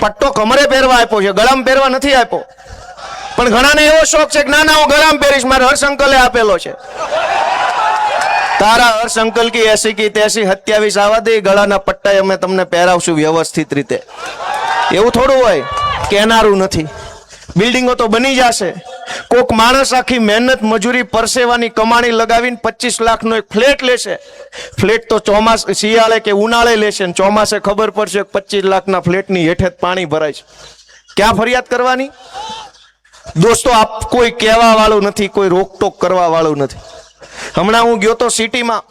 પટ્ટો કમરે પહેરવા આપ્યો છે, ગળામાં પહેરવા નથી આપ્યો. પણ ઘણાને એવો શોખ છે કે ના ના હું ગળામાં પહેરીશ, મારે હર્ષ અંકલે આપેલો છે. તારા હર્ષ અંકલ કી એસી કી તેસી 27 આવા દે, ગળાના પટ્ટા અમે તમને પહેરાવશું વ્યવસ્થિત રીતે. એવું થોડું હોય, કેનારું નથી. બિલ્ડિંગો તો બની જશે. કોક માણસ આખી મહેનત મજૂરી પરસેવાની કમાણી લગાવીને 25 લાખનો એક ફ્લેટ લેશે. ફ્લેટ તો શિયાળે કે ઉનાળે લેશે, ને ચોમાસે ખબર પડશે 25 લાખના ફ્લેટની હેઠે પાણી ભરાય છે. ક્યાં ફરિયાદ કરવાની? દોસ્તો, આપ કોઈ કહેવા વાળું નથી, કોઈ રોકટોક કરવા વાળું નથી. હમણાં હું ગયો તો સિટીમાં,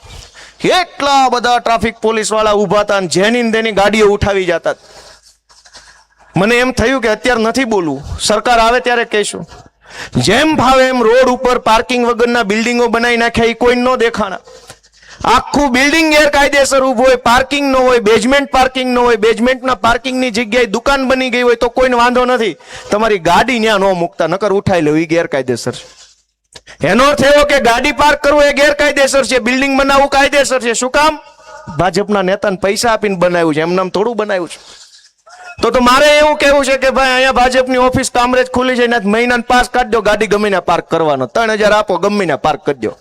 એટલા બધા ટ્રાફિક પોલીસ વાળા ઉભા હતા, જેની તેની ગાડીઓ ઉઠાવી જતા. મને એમ થયું કે અત્યારે નથી બોલવું, સરકાર આવે ત્યારે કહીશું. જેમ ભાવે એમ રોડ ઉપર પાર્કિંગ વગરના બિલ્ડિંગો બનાવી નાખ્યા, એ કોઈ ન દેખાણા. આખું બિલ્ડિંગ ગેરકાયદેસર ઉભું હોય, પાર્કિંગ ન હોય, બેઝમેન્ટ પાર્કિંગ ન હોય, બેઝમેન્ટના પાર્કિંગની જગ્યાએ દુકાન બની ગઈ હોય તો કોઈને વાંધો નથી, તમારી ગાડી ત્યાં ન મૂકતા, નકર ઉઠાઈ લેવું, એ ગેરકાયદેસર છે. એનો અર્થ એવો કે ગાડી પાર્ક કરવું એ ગેરકાયદેસર છે, બિલ્ડિંગ બનાવવું કાયદેસર છે. શું કામ? ભાજપના નેતાને પૈસા આપીને બનાવ્યું છે, એમનામ થોડું બનાવ્યું છે. તો મારે એવું કેવું છે કે ભાઈ અહીંયા ભાજપની ઓફિસ કામરેજ ખુલી છે, એના મહિનાને પાસ કાઢી દો, ગાડી ગમે પાર્ક કરવાનો, 3000 આપો, ગમે પાર્ક કરી દો.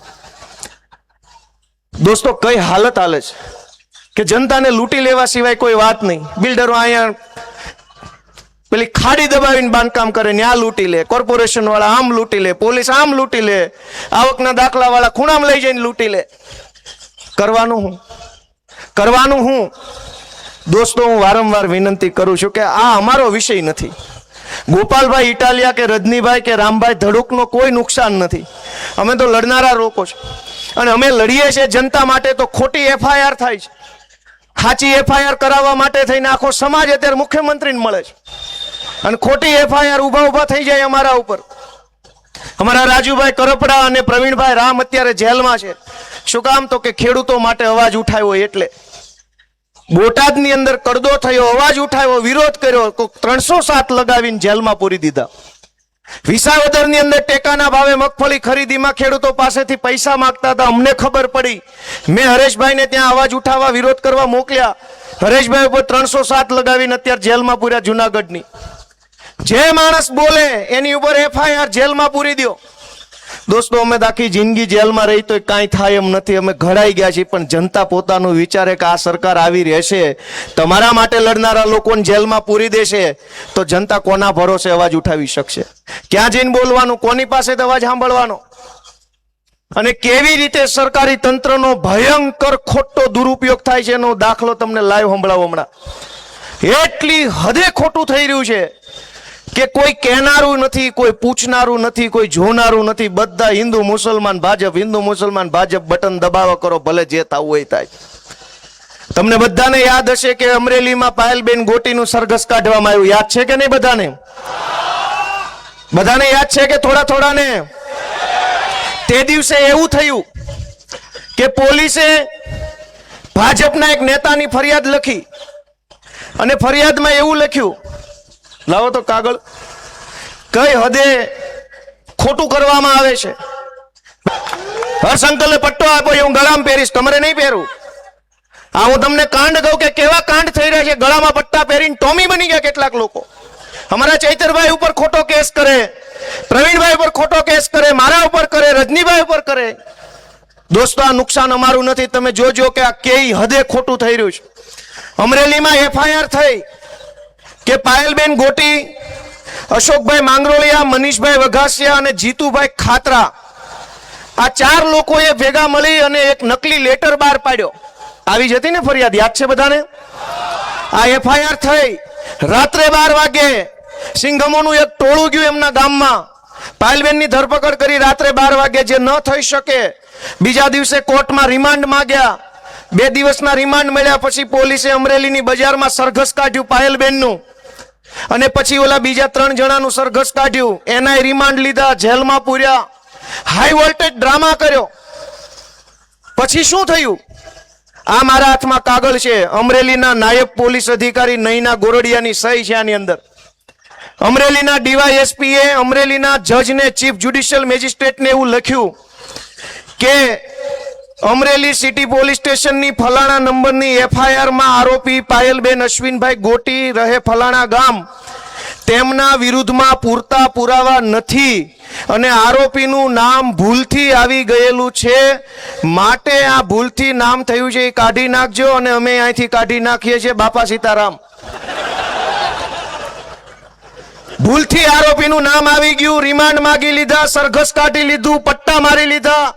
દોસ્તો, કઈ હાલત હાલે છે કે જનતાને લૂંટી લેવા સિવાય કોઈ વાત નહીં. બિલ્ડરો અહીંયા પેલી ખાડી દબાવીને બાંધકામ કરે, ત્યાં લૂંટી લે, કોર્પોરેશન વાળા આમ લૂંટી લે, પોલીસ આમ લૂંટી લે, આવકના દાખલા વાળા ખૂણામાં લઈ જઈને લૂંટી લે. કરવાનું હું? કરવાનું હું? દોસ્તો, હું વારંવાર વિનંતી કરું છું કે આ અમારો વિષય નથી. ગોપાલભાઈ ઇટાલિયા કે રજનીભાઈ કે રામભાઈ ધડુકનો કોઈ નુકસાન નથી. અમે તો લડનારા લોકો છે, અને અમે લડીએ છીએ જનતા માટે. તો ખોટી એફઆઈઆર થાય છે, સાચી એફઆઈઆર કરાવવા માટે થઈને આખો સમાજ અત્યારે મુખ્યમંત્રીને મળે છે, અને ખોટી એફઆઈઆર ઉભા થઈ જાય અમારા ઉપર. અમારા રાજુભાઈ કરપડા અને પ્રવીણભાઈ રામ અત્યારે જેલમાં છે. શું કામ? તો કે ખેડૂતો માટે અવાજ ઉઠાવ્યો એટલે. બોટાદની અંદર કડદો થયો, અવાજ ઉઠાવ્યો, વિરોધ કર્યો, 307 લગાવીને જેલમાં પૂરી દીધા. વિસાવદરની અંદર ટેકાના ભાવે મગફળી ખરીદીમાં ખેડૂતો પાસેથી પૈસા માંગતા હતા, અમને ખબર પડી. મેં હરેશભાઈને ત્યાં અવાજ ઉઠાવવા, વિરોધ કરવા મોકલ્યા. હરેશભાઈ ઉપર 307 લગાવીને અત્યારે જેલમાં પૂર્યા જુનાગઢની. જે માણસ બોલે એની ઉપર એફઆઈઆર, જેલમાં પૂરી દો. દોસ્તો, અમે આખી જિંદગી જેલમાં રહી તો કાંઈ થાય એમ નથી, અમે ઘડાઈ ગયા છીએ. પણ જનતા પોતાનું વિચારે કે આ સરકાર આવી રહેશે, તમારા માટે લડનારા લોકોને જેલમાં પૂરી દેશે, તો જનતા કોના ભરોસે અવાજ ઉઠાવી શકશે? ક્યાં જઈને બોલવાનું? કોની પાસે અવાજ સાંભળવાનો? અને કેવી રીતે સરકારી તંત્રનો ભયંકર ખોટો દુરુપયોગ થાય છે એનો દાખલો તમને લાઈવ સંભળાવો હમણાં. એટલી હદે ખોટું થઈ રહ્યું છે કે કોઈ કહેનારું નથી, કોઈ પૂછનારું નથી, કોઈ જોનારું નથી. બધા હિન્દુ મુસલમાન ભાજપ, હિન્દુ મુસલમાન ભાજપ, બટન દબાવો કરો, ભલે જે થવું હોય થાય. તમને બધાને યાદ હશે કે અમરેલીમાં પાયલબેન ગોટીનું સરઘસ કાઢવામાં આવ્યું. યાદ છે કે નહીં બધાને? બધાને યાદ છે કે થોડા થોડાને? તે દિવસે એવું થયું કે પોલીસે ભાજપના એક નેતાની ફરિયાદ લખી, અને ફરિયાદમાં એવું લખ્યું, લાવો તો કાગળ, કઈ હદે ખોટું કરવામાં આવે છે. હર્ષ અંકલે પટ્ટો આપ્યો, હું ગળામાં પહેરીશ, તમારે નહીં પહેરવું. આ હું તમને કાંડ કહું કે કેવા કાંડ થઈ રહ્યા છે. ગળામાં પટ્ટા પહેરીને ટોમી બની ગયા કેટલાક લોકો. અમારા ચૈતરભાઈ ઉપર ખોટો કેસ કરે, પ્રવીણભાઈ ઉપર ખોટો કેસ કરે, મારા ઉપર કરે, રજનીભાઈ ઉપર કરે. દોસ્તો, આ નુકસાન અમારું નથી. તમે જોજો કે આ કઈ હદે ખોટું થઈ રહ્યું છે. અમરેલીમાં એફઆઈઆર થઈ કે પાયલબેન ગોટી, અશોકભાઈ માંગરોળિયા, મનીષભાઈ વઘાસિયા અને જીતુભાઈ ખાતરા, આ 4 લોકોએ ભેગા મળી અને એક નકલી લેટર બહાર પાડ્યો. આવી જતી ને ફરિયાદ, યાદ છે બધાને? આ એફઆઈઆર થઈ રાત્રે 12 વાગે. સિંઘમોનું એક ટોળું ગયું એમના ગામમાં, પાયલબેનની ધરપકડ કરી રાત્રે 12 વાગે. જે ન થઈ શકે, બીજા દિવસે કોર્ટમાં રિમાન્ડ માંગ્યા. 2 દિવસના રિમાન્ડ મળ્યા પછી પોલીસે અમરેલીની બજારમાં સરઘસ કાઢ્યું પાયલબેનનું, અને પછી ઓલા બીજા 3 જણાનું સરઘસ કાઢ્યું. એના રિમાન્ડ લીધા, જેલમાં પૂર્યા. હાઈ વોલ્ટેજ ડ્રામા કર્યો. પછી શું થયું? આ મારા હાથમાં કાગળ છે, અમરેલીના નાયબ પોલીસ અધિકારી નૈના ગોરડિયાની સહી છે આની અંદર. અમરેલીના ડીવાયએસપીએ અમરેલીના જજને, ચીફ જ્યુડિશિયલ મેજિસ્ટ્રેટને એવું લખ્યું કે અમરેલી સિટી પોલીસ સ્ટેશનની ફલાણા નંબરની FIR માં આરોપી પાયલબેન અશ્વિનભાઈ ગોટી રહે ફલાણા ગામ તેમના વિરુદ્ધમાં પૂરતા પુરાવા નથી અને આરોપીનું નામ ભૂલથી આવી ગયેલું છે, માટે આ ભૂલથી નામ થયું છે એ કાઢી નાખજો અને અમે અહીંથી કાઢી નાખીએ છીએ બાપા સીતારામ. ભૂલથી આરોપીનું નામ આવી ગયું, રિમાન્ડ માંગી લીધા, સરઘસ કાઢી લીધું, પટ્ટા મારી લીધા,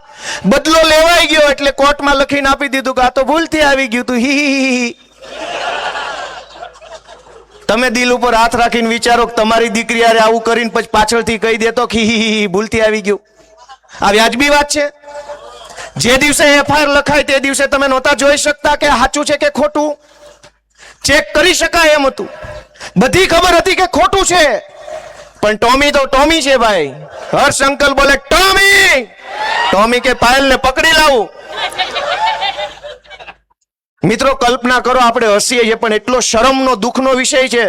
બદલો લેવાઈ ગયો એટલે કોર્ટમાં લખીને આપી દીધું કે આ તો ભૂલથી આવી ગયું તું. હી તમે દિલ ઉપર હાથ રાખીને વિચારો કે તમારી દીકરી યારે આવું કરીને પછી પાછળથી કહી દેતો કે હી ભૂલથી આવી ગયું. આ વ્યાજબી વાત છે? જે દિવસે FIR લખાય તે દિવસે તમે નહોતા જોઈ શકતા કે સાચું છે કે ખોટું? ચેક કરી શકાય એમ હતું, બધી ખબર હતી કે ખોટું છે, પણ ટોમી તો ટોમી છે ભાઈ. હર્ષ અંકલ બોલે ટોમી, ટોમી કે પાયલને પકડી લાવું. મિત્રો કલ્પના કરો, આપણે હસીએ છીએ પણ એટલો શરમનો દુઃખનો વિષય છે.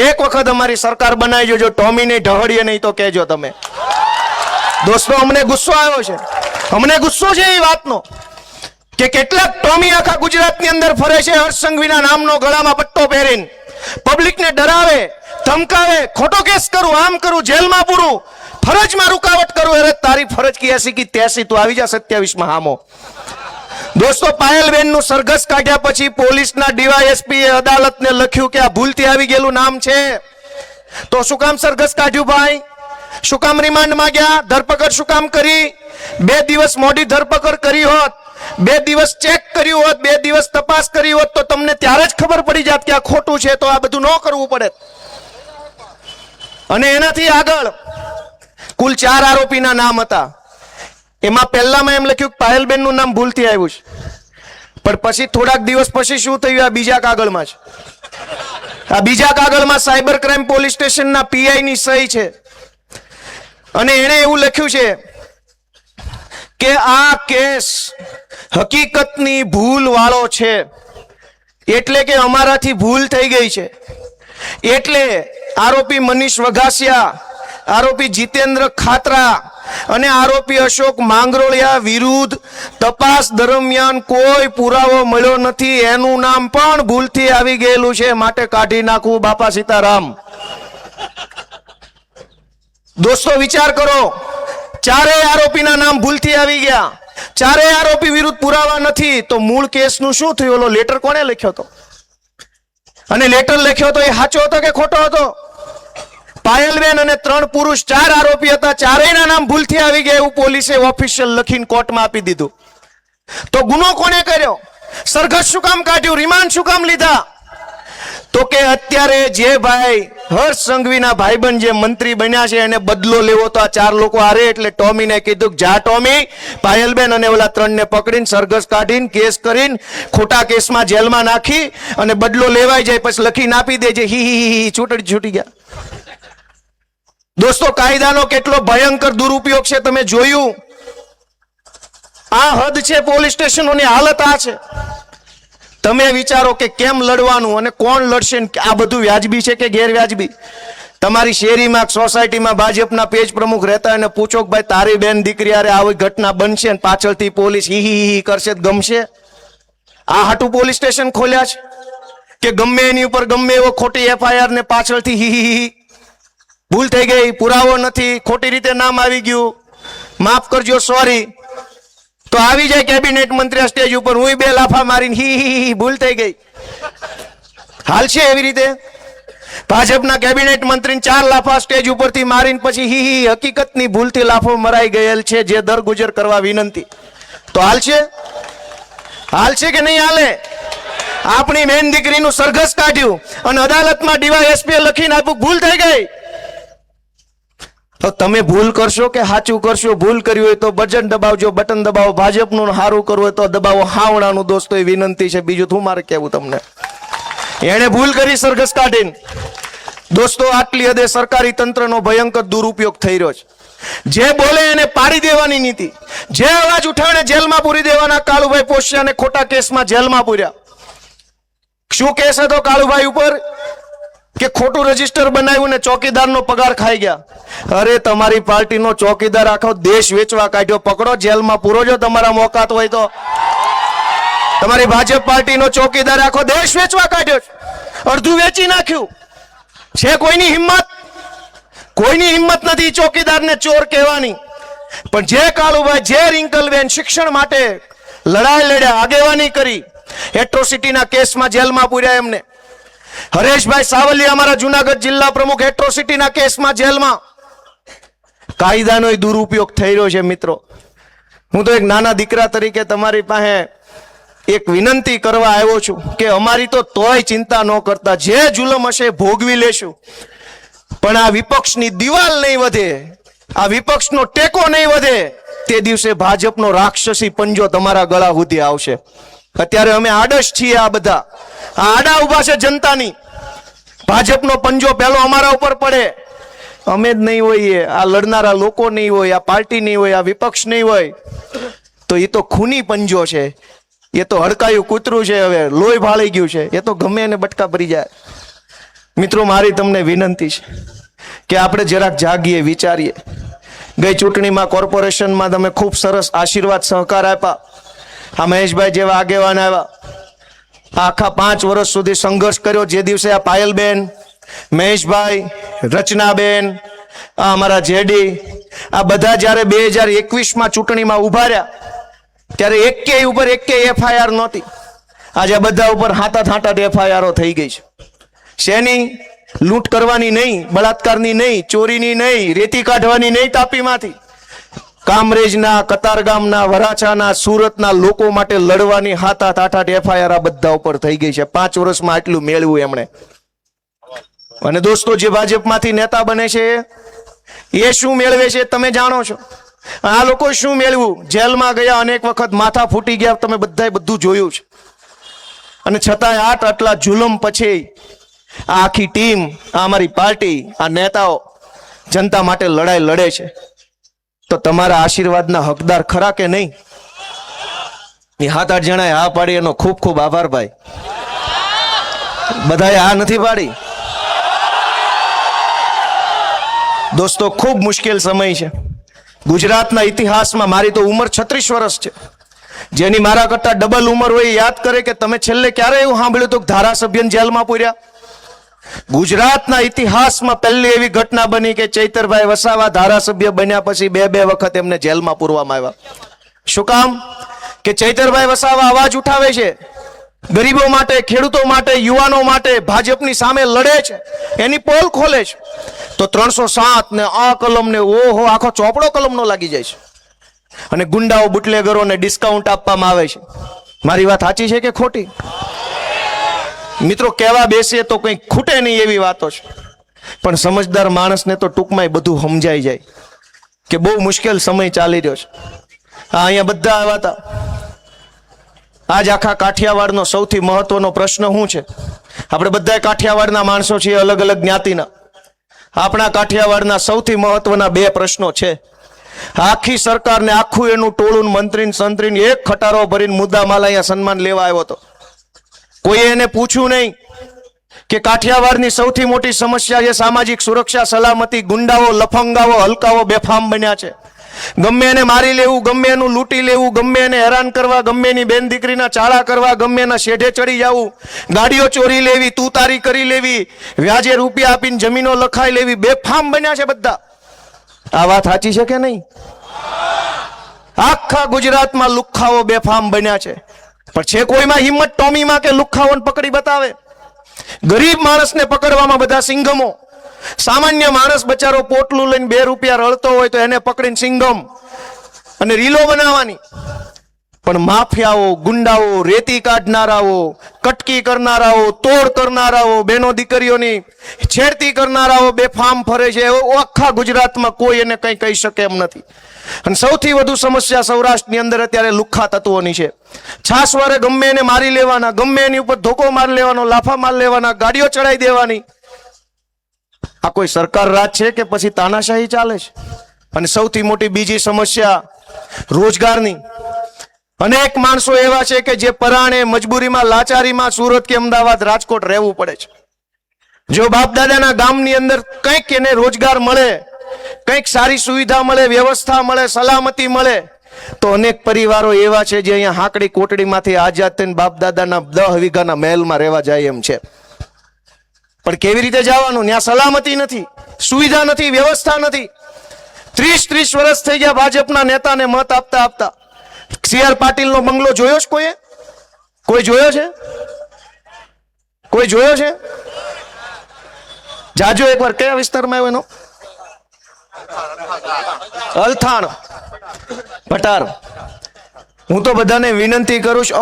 એક વખત અમારી સરકાર બનાવી જોજો, ટોમીને ઢહળીએ નહીં તો કહેજો તમે. દોસ્તો અમને ગુસ્સો આવ્યો છે, અમને ગુસ્સો છે એ વાતનો કે કેટલાક ટોમી આખા ગુજરાતની અંદર ફરે છે હર્ષ સંઘવીના નામનો ગળામાં પટ્ટો પહેરીને, પબ્લિકને ડરાવે, ધમકાવે, ખોટો કેસ કરું, આમ કરું, જેલમાં પૂરું, ફરજમાં રૂકાવટ કરું. અરે તારી ફરજ કી એસી કી ત્યાસી, તું આવી જા 27માં હામો. દોસ્તો પાયલબેન નું સરઘસ કાઢ્યા પછી પોલીસના DYSP એ અદાલતને લખ્યું કે આ ભૂલથી આવી ગયેલું નામ છે, તો શું કામ સરઘસ કાઢ્યું ભાઈ? શું કામ રિમાન્ડ માંગ્યા? ધરપકડ શું કામ કરી? 2 દિવસ મોડી ધરપકડ કરી હોત, 2 દિવસ ચેક કર્યું હોત, 2 દિવસ તપાસ કરી હોત તો તમને ત્યારે જ ખબર પડી જાત કે આ ખોટું છે, તો આ બધું ન કરવું પડે. અને એનાથી આગળ કુલ 4 આરોપીના નામ હતા. એમાં પહેલામાં એમ લખ્યું કે પાયલબેન નું નામ ભૂલથી આવ્યું છે, પણ પછી થોડાક દિવસ પછી શું થયું? આ બીજા કાગળમાં છે. આ બીજા કાગળમાં સાયબર ક્રાઇમ પોલીસ સ્ટેશનના PI ની સહી છે અને એને એવું લખ્યું છે કે આ કેસ હકીકતની ભૂલ વાળો છે, એટલે કે અમારાથી ભૂલ થઈ ગઈ છે, એટલે આરોપી મનીષ વઘાસિયા, આરોપી જીતેન્દ્ર ખાતરા અને આરોપી અશોક માંગરોળિયા વિરુદ્ધ તપાસ દરમિયાન કોઈ પુરાવો મળ્યો નથી, એનું નામ પણ ભૂલથી આવી ગયેલું છે, માટે કાઢી નાખવું બાપા સીતારામ. દોસ્તો વિચાર કરો, 4 આરોપીના નામ ભૂલથી આવી ગયા, 4 આરોપી વિરુદ્ધ પુરાવા નથી, તો મૂળ કેસનું શું થયું? ઓલો લેટર કોણે લખ્યો હતો? અને લેટર લખ્યો તો એ સાચો હતો કે ખોટો હતો? પાયલબેન અને 3 પુરુષ 4 આરોપી હતા, 4ના નામ ભૂલથી આવી ગયા એવું પોલીસે ઓફિશિયલ લખીને કોર્ટમાં આપી દીધું. તો ગુનો કોને કર્યો? સરઘસ શું કામ કાઢ્યું? રિમાન્ડ શું કામ લીધા? તો કે અત્યારે જે ભાઈ હર્ષ સંઘવીના ભાઈબંધ જે મંત્રી બન્યા છે એને બદલો લેવો તો આ 4 લોકો હારે, એટલે ટોમીને કીધું કે જા ટોમી, પાયલબેન અને ઓલા 3ને પકડીને સરઘસ કાઢીને કેસ કરીને ખોટા કેસમાં જેલમાં નાખી અને બદલો લેવાઈ જાય, પછી લખીને આપી દેજે, હી છૂટી ગયા. દોસ્તો કાયદાનો કેટલો ભયંકર દુરુપયોગ છે તમે જોયું? આ હદ છે પોલીસ સ્ટેશનોની હાલત આ છે. તમે વિચારો કે કેમ લડવાનું અને કોણ લડશે? આ બધું વ્યાજબી છે કે ગેરવ્યાજબી? તમારી શેરીમાં સોસાયટીમાં ભાજપના પેજ પ્રમુખ રહેતા અને પૂછો કે ભાઈ તારી બેન દીકરી આરે આવી ઘટના બનશે અને પાછળથી પોલીસ હી કરશે, ગમશે? આ હાટું પોલીસ સ્ટેશન ખોલ્યા છે કે ગમે એની ઉપર ગમે એવો ખોટી FIR ને પાછળથી હી ભૂલ થઈ ગઈ, પુરાવો નથી, ખોટી રીતે નામ આવી ગયું, માફ કરજો, સોરી, તો આવી જાય કેબિનેટ મંત્રી સ્ટેજ ઉપર, હું 2 લાફા મારીને હી ભૂલ થઈ ગઈ. હાલશે એવી રીતે? ભાજપના કેબિનેટ મંત્રીને 4 લાફા સ્ટેજ ઉપરથી મારીને પછી હી હકીકતની ભૂલથી લાફો મરાઈ ગયેલ છે, જે દરગુજર કરવા વિનંતી, તો હાલશે? હાલશે કે નહીં હાલે? આપણી બેન દીકરીનું સરઘસ કાઢ્યું અને અદાલતમાં DYSP લખીને આપ્યું ભૂલ થઈ ગઈ. તો તમે ભૂલ કરશો કે સાચું કરશો? ભૂલ કરી હોય તો બટન દબાવજો, બટન દબાવો. ભાજપનું સારું કરવું હોય તો દબાવો હાવણાનું. દોસ્તો એ વિનંતી છે, બીજું શું મારે કહેવું તમને? એને ભૂલ કરી સરઘસ કાઢીને. દોસ્તો આટલી હદે સરકારી તંત્રનો ભયંકર દુરુપયોગ થઈ રહ્યો છે. જે બોલે એને પાડી દેવાની નીતિ, જે અવાજ ઉઠાવીને જેલમાં પૂરી દેવાના. કાળુભાઈ પોશિયાને ખોટા કેસમાં જેલમાં પૂર્યા. શું કેસ હતો કાળુભાઈ ઉપર? કે ખોટું રજીસ્ટર બનાવ્યું ને ચોકીદારનો પગાર ખાઈ ગયા. અરે તમારી પાર્ટીનો ચોકીદાર આખો દેશ વેચવા કાઢ્યો, પકડો જેલમાં પૂરો જો તમારા મોકાત હોય તો. તમારી ભાજપ પાર્ટીનો ચોકીદાર આખો દેશ વેચવા કાઢ્યો, અડધું વેચી નાખ્યું. છે કોઈની હિંમત? કોઈની હિંમત નથી ચોકીદારને ચોર કહેવાની. પણ જે કાળુભાઈ, જે રિંકલબેન શિક્ષણ માટે લડાઈ લડ્યા, આગેવાની કરી, એટ્રોસિટીના કેસમાં જેલમાં પૂર્યા એમને. હરેશભાઈ સાવલિયા અમારા જુનાગઢ જિલ્લા પ્રમુખ, એટ્રોસિટીના કેસમાં જેલમાં. કાયદાનો દુરુપયોગ થઈ રહ્યો છે મિત્રો. હું તો એક નાના દીકરા તરીકે તમારી પાસે એક વિનંતી કરવા આવ્યો છું કે અમારી તો તોય ચિંતા ન કરતા, જે જુલમ હશે ભોગવી લેશું, પણ આ વિપક્ષની દિવાલ નહીં વધે, આ વિપક્ષનો ટેકો નહીં વધે, તે દિવસે ભાજપનો રાક્ષસી પંજો તમારા ગળા સુધી આવશે. અત્યારે અમે આડશ છીએ, આ બધા આડા ઉભા છે જનતાની. ભાજપનો પંજો પહેલો અમારા ઉપર પડે, અમે જ નહીં હોઈએ, આ લડનારા લોકો નહીં હોય, આ પાર્ટી નહીં હોય, આ વિપક્ષ નહીં હોય, તો એ તો ખૂની પંજો છે, એ તો હડકાયું કૂતરું છે, હવે લોહી ભાળી ગયું છે, એ તો ગમે એને બટકા ભરી જાય. મિત્રો મારી તમને વિનંતી છે કે આપણે જરાક જાગીએ, વિચારીએ. ગઈ ચૂંટણીમાં કોર્પોરેશનમાં તમે ખૂબ સરસ આશીર્વાદ સહકાર આપ્યા, આ મહેશભાઈ જેવા આગેવાન આવ્યા, આખા 5 વર્ષ સુધી સંઘર્ષ કર્યો. જે દિવસે આ પાયલબેન, મહેશભાઈ, રચનાબેન, આ અમારા જેડી, આ બધા જ્યારે 2021માં ચૂંટણીમાં ઉભા રહ્યા ત્યારે એકેય ઉપર એકેય એફઆઈઆર નહોતી. આજે બધા ઉપર હાથા એફઆઈઆરો થઈ ગઈ છે. શેની? લૂંટ કરવાની નહીં, બળાત્કારની નહીં, ચોરીની નહીં, રેતી કાઢવાની નહીં તાપીમાંથી. કામરેજના, કતારગામના, વરાછાના, સુરતના લોકો માટે લડવાની હાથા એફઆઈઆર આ બધા ઉપર થઈ ગઈ છે. 5 વર્ષમાં આટલું મેળવ્યું એમણે. અને દોસ્તો, જે ભાજપમાંથી નેતા બને છે એ શું મેળવે છે તમે જાણો છો. આ લોકો શું મેળવ્યું? જેલમાં ગયા, અનેક વખત માથા ફૂટી ગયા, તમે બધાએ બધું જોયું છે. અને છતાંય આટલા જુલમ પછી આ આખી ટીમ, આ અમારી પાર્ટી, આ નેતાઓ જનતા માટે લડાઈ લડે છે. તો તમારા આશીર્વાદના હકદાર ખરા કે નહીં? એ 7-8 જણાએ હા પાડી, એનો ખૂબ ખૂબ આભાર ભાઈ. બધાએ હા નથી પાડી. દોસ્તો, ખૂબ મુશ્કેલ સમય છે ગુજરાતના ઇતિહાસમાં. મારી તો ઉંમર 36 વર્ષ છે. જેની મારા કરતા ડબલ ઉંમર હોય યાદ કરે કે તમે છેલ્લે ક્યારે એવું સાંભળ્યું હતું કે ધારાસભ્યને જેલમાં પૂર્યા? ગુજરાતના ઇતિહાસમાં પહેલી એવી ઘટના બની કે ચૈતરભાઈ વસાવા ધારાસભ્ય બન્યા પછી 2 વખત એમને જેલમાં પૂરવામાં આવ્યા. શું કામ? કે ચૈતરભાઈ વસાવા અવાજ ઉઠાવે છે, ગરીબો માટે, ખેડૂતો માટે, યુવાનો માટે, ભાજપની સામે લડે છે, એની પોલ ખોલે છે. તો 307 ને આ કલમ ને ઓહો આખો ચોપડો કલમનો લાગી જાય છે. અને ગુંડાઓ, બુટલેગરોને ડિસ્કાઉન્ટ આપવામાં આવે છે. મારી વાત સાચી છે કે ખોટી? મિત્રો, કહેવા બેસીએ તો કંઈ ખૂટે નહીં એવી વાતો છે, પણ સમજદાર માણસને તો ટૂંકમાં બધું સમજાઈ જાય કે બહુ મુશ્કેલ સમય ચાલી રહ્યો છે. અહીંયા બધા આવ્યા હતા. આજ આખા કાઠિયાવાડનો સૌથી મહત્વનો પ્રશ્ન શું છે? આપણે બધા કાઠિયાવાડના માણસો છીએ, અલગ અલગ જ્ઞાતિના. આપણા કાઠિયાવાડના સૌથી મહત્વના 2 પ્રશ્નો છે. આખી સરકારને, આખું એનું ટોળું, મંત્રી સંત્રી એક ખટારો ભરીને મુદ્દામાલ અહીંયા સન્માન લેવા આવ્યો હતો. કોઈએ એને પૂછ્યું નહીં કે કાઠિયાવાડની સૌથી મોટી સમસ્યા છે સામાજિક સુરક્ષા, સલામતી. ગુંડાઓ, લફંગાઓ, હલકાઓ બેફામ બન્યા છે. ગમે એને મારી લેવું, ગમે એનું લૂંટી લેવું, ગમે એને હેરાન કરવા, ગમે એની બેન દીકરીના ચાળા કરવા, ગમે એના શેઢે ચડી જવું, ગાડીઓ ચોરી લેવી, તુતારી કરી લેવી, વ્યાજે રૂપિયા આપીને જમીનો લખાઈ લેવી, બેફામ બન્યા છે બધા. આ વાત સાચી છે કે નહીં? આખા ગુજરાતમાં લુખ્ખાઓ બેફામ બન્યા છે. પણ છે કોઈમાં હિંમત ટોમીમાં કે લુખ્ખાઓને પકડી બતાવે? ગરીબ માણસને પકડવામાં બધા સિંઘમો. સામાન્ય માણસ બચારો પોટલું લઈને 2 રૂપિયા રળતો હોય તો એને પકડીને સિંઘમ અને રીલો બનાવવાની. પણ માફિયાઓ, ગુંડાઓ, રેતી કાઢનારાઓ, કટકી કરનારાઓ, તોડ કરનારાઓ, બેનો દીકરીઓની છેડતી કરનારાઓ બેફામ ફરે છે. આખા ગુજરાતમાં કોઈ એને કંઈ કહી શકે એમ નથી. અને સૌથી વધુ સમસ્યા સૌરાષ્ટ્રની અંદર અત્યારે લુખ્ખા તત્વોની છે. છાસવારે ગમે એને મારી લેવાના, ગમે એની ઉપર ધોકો મારી લેવાનો, લાફા મારી લેવાના, ગાડીઓ ચડાવી દેવાની. આ કોઈ સરકાર રાજ છે કે પછી તાનાશાહી ચાલે છે? અને સૌથી મોટી બીજી સમસ્યા રોજગારની. અનેક માણસો એવા છે કે જે પરાણે, મજબૂરીમાં, લાચારીમાં સુરત કે અમદાવાદ, રાજકોટ રહેવું પડે છે. જો બાપ દાદાના ગામની અંદર કંઈક એને રોજગાર મળે, કંઈક સારી સુવિધા મળે, વ્યવસ્થા મળે, સલામતી મળે, તો અનેક પરિવારો એવા છે જે અહીંયા હાકડી કોટડીમાંથી આઝાદ થઈને બાપ દાદાના 10 વીઘાના મહેલમાં રહેવા જાય એમ છે. પણ કેવી રીતે જવાનું? ત્યાં સલામતી નથી, સુવિધા નથી, વ્યવસ્થા નથી. 30 વર્ષ થઈ ગયા ભાજપના નેતાને મત આપતા આપતા. CR પાટીલનો બંગલો જોયો છે કોઈએ? કોઈ જોયો છે? કોઈ જોયો છે? જાજો એકવાર. કયા વિસ્તારમાં આવ્યો એનો? અલથાણ ભટાર. હું તો બધાને વિનંતી કરું છું,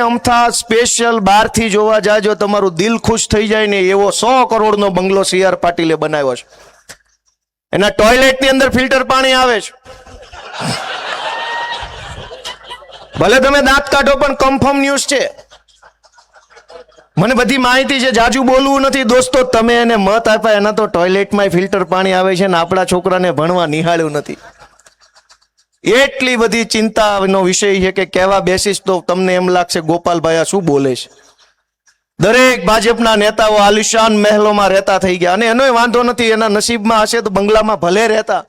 અમથા સ્પેશિયલ બહારથી જોવા જાજો, તમારું દિલ ખુશ થઈ જાય ને એવો 100 કરોડનો બંગલો CR પાટીલે બનાવ્યો છે. એના ટોયલેટની અંદર ફિલ્ટર પાણી આવે છે. ભલે તમે દાંત કાઢો પણ કન્ફર્મ ન્યૂઝ છે. મને બધી માહિતી છે, જાજુ બોલવું નથી દોસ્તો. તમે એને મત આપ્યા, એના તો ટોયલેટમાં ફિલ્ટર પાણી આવે છે ને આપણા છોકરાને ભણવા નિહાળ્યું નથી. એટલી બધી ચિંતાનો વિષય છે કે કહેવા બેસીશ તો તમને એમ લાગશે ગોપાલભાઈ આ શું બોલે છે. દરેક ભાજપના નેતાઓ આલિશાન મહેલોમાં રહેતા થઈ ગયા, અને એનોય વાંધો નથી, એના નસીબમાં હશે તો બંગલામાં ભલે રહેતા,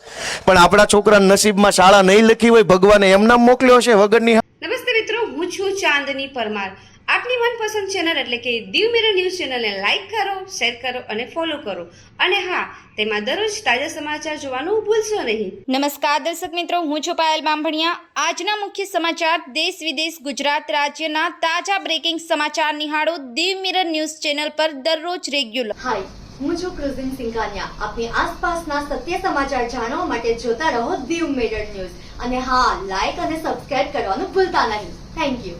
પણ આપણા છોકરાના નસીબમાં શાળા નહીં લખી હોય, ભગવાને એમના મોકલ્યો છે વગરની. નમસ્તે મિત્રો, હું છું ચાંદની પરમાર. આપની મનપસંદ ચેનલ એટલે કે દીવ મિરર ન્યૂઝ ચેનલને લાઈક કરો, શેર કરો અને ફોલો કરો. અને હા, તેમાં દરરોજ તાજા સમાચાર જોવાનું ભૂલશો નહીં. નમસ્કાર દર્શક મિત્રો, હું છું પાયલ બામભણિયા. આજના મુખ્ય સમાચાર, દેશ વિદેશ, ગુજરાત રાજ્યના તાજા બ્રેકિંગ સમાચાર નિહાળો દીવ મિરર ન્યૂઝ ચેનલ પર દરરોજ રેગ્યુલર. હાય, હું છું ક્રુઝિન સિંઘાનિયા. આપની આસપાસના સત્ય સમાચાર જાણવા માટે જોતા રહો દીવ મિરર ન્યૂઝ. અને હા, લાઈક અને સબસ્ક્રાઇબ કરવાનું ભૂલતા નહીં. Thank you.